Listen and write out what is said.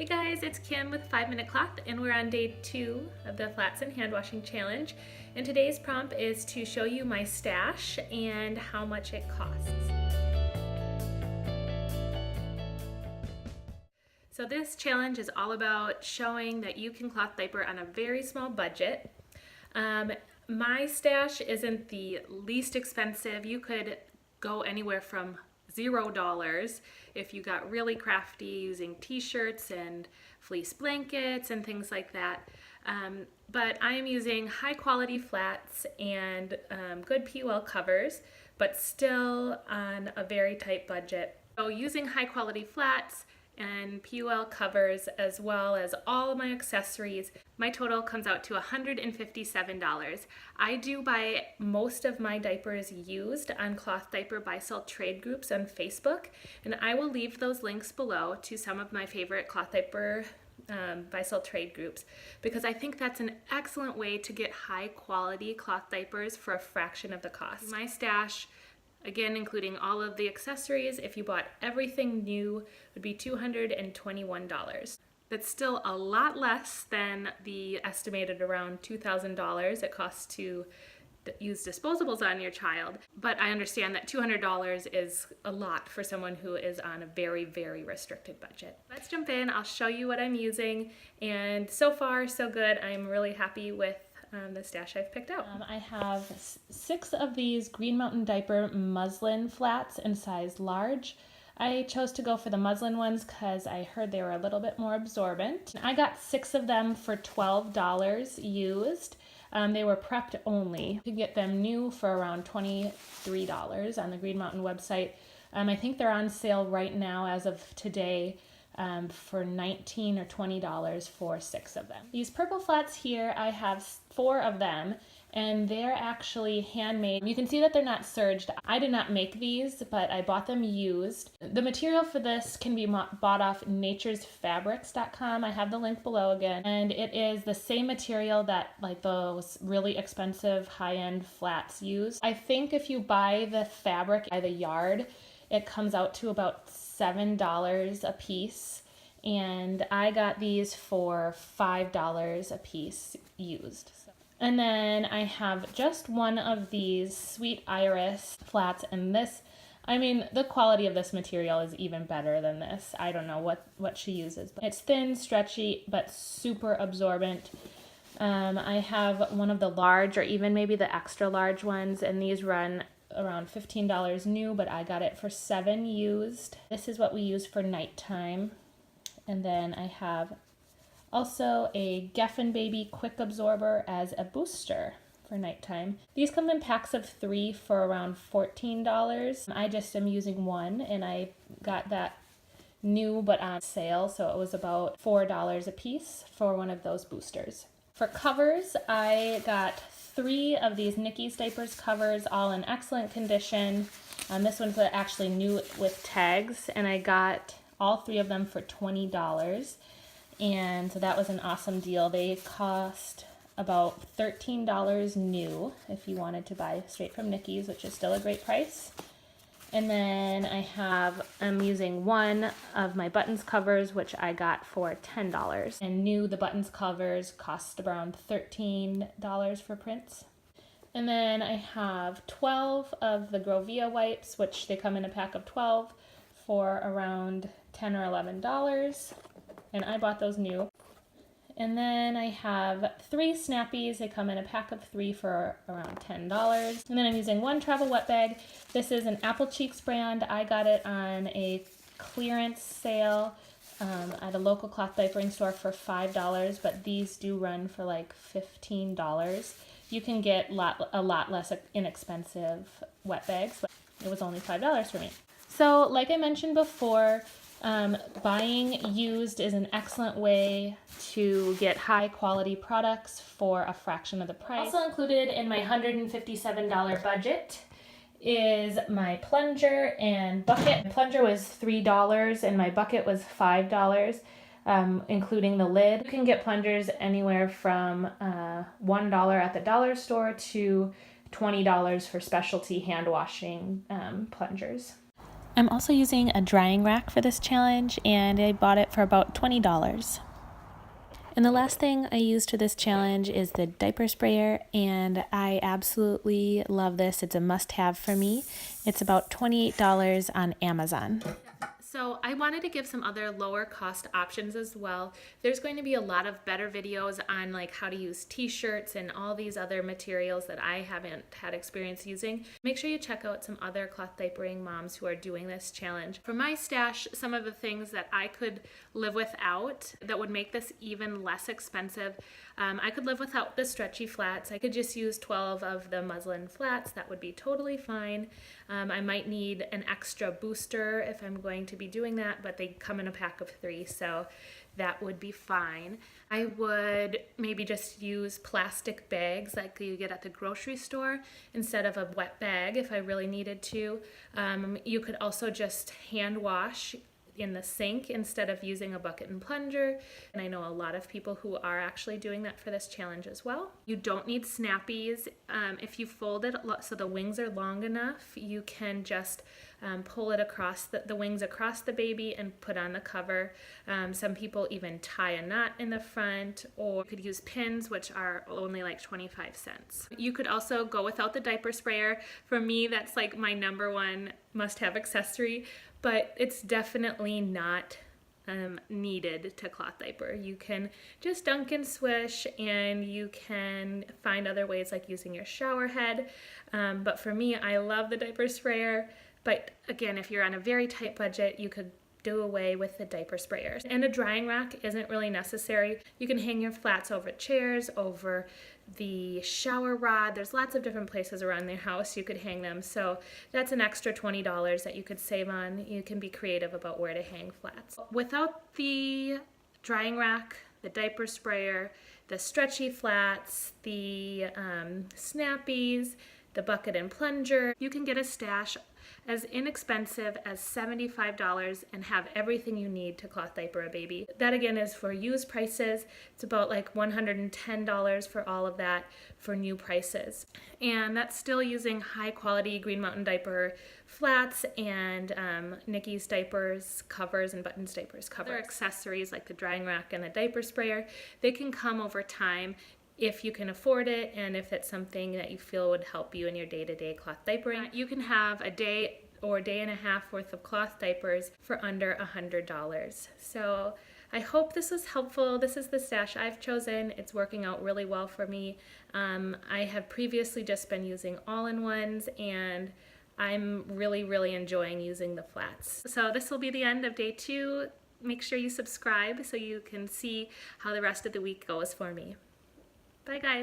Hey guys, it's Kim with 5 Minute Cloth, and we're on day 2 of the Flats and Hand Washing Challenge. And today's prompt is to show you my stash and how much it costs. So this challenge is all about showing that you can cloth diaper on a very small budget. My stash isn't the least expensive. You could go anywhere from $0 if you got really crafty using t-shirts and fleece blankets and things like that. But I am using high quality flats and good PUL covers, but still on a very tight budget. So using high quality flats and PUL covers as well as all of my accessories, my total comes out to $157. I do buy most of my diapers used on Cloth Diaper Buy Sell Trade groups on Facebook, and I will leave those links below to some of my favorite cloth diaper buy sell trade groups, because I think that's an excellent way to get high quality cloth diapers for a fraction of the cost. My stash, again, including all of the accessories, if you bought everything new, would be $221. That's still a lot less than the estimated around $2,000 it costs to use disposables on your child. But I understand that $200 is a lot for someone who is on a very, very restricted budget. Let's jump in. I'll show you what I'm using. And so far, so good. I'm really happy with the stash I've picked out. I have 6 of these Green Mountain Diaper muslin flats in size large. I chose to go for the muslin ones because I heard they were a little bit more absorbent. I got 6 of them for $12 used. They were prepped only. You can get them new for around $23 on the Green Mountain website. I think they're on sale right now as of today for $19 or $20 for 6 of them. These purple flats here, I have 4 of them, and they're actually handmade. You can see that they're not serged. I did not make these, but I bought them used. The material for this can be bought off naturesfabrics.com. I have the link below again, and it is the same material that like those really expensive high-end flats use. I think if you buy the fabric by the yard, it comes out to about $7 a piece, and I got these for $5 a piece used. And then I have just one of these Sweet Iris flats, and this, I mean, the quality of this material is even better than this. I don't know what she uses, but it's thin, stretchy, but super absorbent. I have one of the large or even maybe the extra large ones, and these run around $15 new, but I got it for $7 used. This is what we use for nighttime. And then I have also a Geffen Baby quick absorber as a booster for nighttime. These come in packs of 3 for around $14. I just am using one, and I got that new but on sale, so it was about $4 a piece for one of those boosters. For covers, I got 3 of these Nicky's Diapers covers, all in excellent condition. This one's actually new with tags, and I got all 3 of them for $20. And so that was an awesome deal. They cost about $13 new if you wanted to buy straight from Nicky's, which is still a great price. And then I'm using one of my buttons covers, which I got for $10. And new, the buttons covers cost around $13 for prints. And then I have 12 of the Grovia wipes, which they come in a pack of 12 for around $10 or $11. And I bought those new. And then I have 3 Snappies. They come in a pack of 3 for around $10. And then I'm using one travel wet bag. This is an Apple Cheeks brand. I got it on a clearance sale at a local cloth diapering store for $5, but these do run for like $15. You can get a lot less inexpensive wet bags, but it was only $5 for me. So like I mentioned before, buying used is an excellent way to get high quality products for a fraction of the price. Also included in my $157 budget is my plunger and bucket. My plunger was $3 and my bucket was $5, including the lid. You can get plungers anywhere from $1 at the dollar store to $20 for specialty hand washing plungers. I'm also using a drying rack for this challenge, and I bought it for about $20. And the last thing I used for this challenge is the diaper sprayer, and I absolutely love this. It's a must-have for me. It's about $28 on Amazon. So I wanted to give some other lower cost options as well. There's going to be a lot of better videos on like how to use t-shirts and all these other materials that I haven't had experience using. Make sure you check out some other cloth diapering moms who are doing this challenge. For my stash, some of the things that I could live without that would make this even less expensive. I could live without the stretchy flats. I could just use 12 of the muslin flats. That would be totally fine. I might need an extra booster if I'm going to be doing that, but they come in a pack of 3, so that would be fine. I would maybe just use plastic bags like you get at the grocery store instead of a wet bag if I really needed to. You could also just hand wash in the sink instead of using a bucket and plunger. And I know a lot of people who are actually doing that for this challenge as well. You don't need snappies. If you fold it so the wings are long enough, you can just pull it across the wings across the baby and put on the cover. Some people even tie a knot in the front, or you could use pins, which are only like 25 cents. You could also go without the diaper sprayer. For me, that's like my number one must-have accessory, but it's definitely not needed to cloth diaper. You can just dunk and swish, and you can find other ways like using your shower head. But for me, I love the diaper sprayer. But again, if you're on a very tight budget, you could do away with the diaper sprayers. And a drying rack isn't really necessary. You can hang your flats over chairs, over the shower rod. There's lots of different places around the house you could hang them. So that's an extra $20 that you could save on. You can be creative about where to hang flats. Without the drying rack, the diaper sprayer, the stretchy flats, the snappies, the bucket and plunger, you can get a stash as inexpensive as $75 and have everything you need to cloth diaper a baby. That again is for used prices. It's about like $110 for all of that for new prices. And that's still using high quality Green Mountain diaper flats and Nikki's diapers covers and Buttons diapers covers. Other accessories like the drying rack and the diaper sprayer, they can come over time if you can afford it and if it's something that you feel would help you in your day-to-day cloth diapering. You can have a day or day and a half worth of cloth diapers for under $100. So I hope this was helpful. This is the stash I've chosen. It's working out really well for me. I have previously just been using all-in-ones, and I'm really enjoying using the flats. So this will be the end of day 2. Make sure you subscribe so you can see how the rest of the week goes for me. Bye guys.